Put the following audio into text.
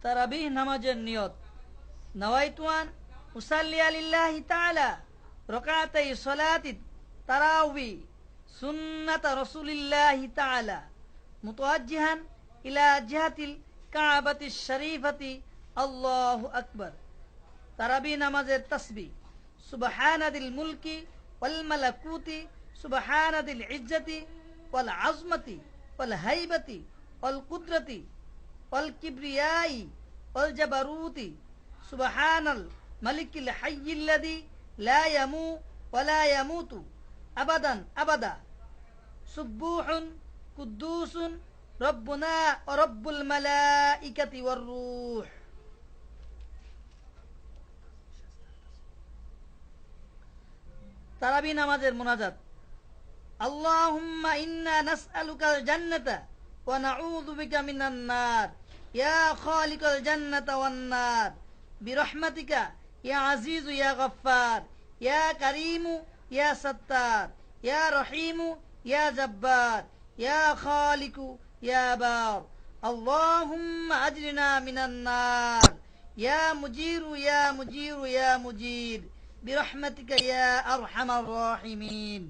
তারাবিহ নামাজের নিয়ত। নাওয়াইতু আন উসাল্লিয়া লিল্লাহি তাআলা রাকাতাই সালাতি তারাবি সুন্নাত রাসূলিল্লাহি তাআলা মুতাওয়াজ্জিহান ইলা জিহাতিল কাবাতিশ শরীফাতি আল্লাহু আকবার। তারাবি নামাজের তাসবিহ সুবহানাদিল মুলকি ওয়াল মালাকুতি সুবহানাদিল ইজ্জতি ওয়াল আযমতি ওয়াল হাইবাতি ওয়াল কুদরতি ওয়াল কিবরিয়াই ওয়াল জাবারুতি সুবহানাল মালিকিল হাইয়্যিল্লাযী লা ইয়ামু ওয়া লা ইয়ামুতু আবাদান আবাদা সুবহুন কুদ্দুসুন রব্বুনা ওয়া রব্বুল মালাইকাতি ওয়ার রূহ। তারাবি নামাজের মুনাজাত। আল্লাহুম্মা ইন্না নাসআলুকাল জান্নাতা ওয়া নাউযু বিকা মিনান নার ইয়া খালিকাল জান্নাতা ওয়ান নার বিরহমাতিকা ইয়া আজিজু ইয়া গফফার ইয়া কারীমু ইয়া সাত্তার ইয়া রহিমু ইয়া জব্বার ইয়া খালিকু ইয়া বার। আল্লাহুম্মা আজরিনা মিনান নার ইয়া মুজিরু ইয়া মুজিরু ইয়া মুজির বিরহমাতিকা ইয়া আরহামার রাহিমিন।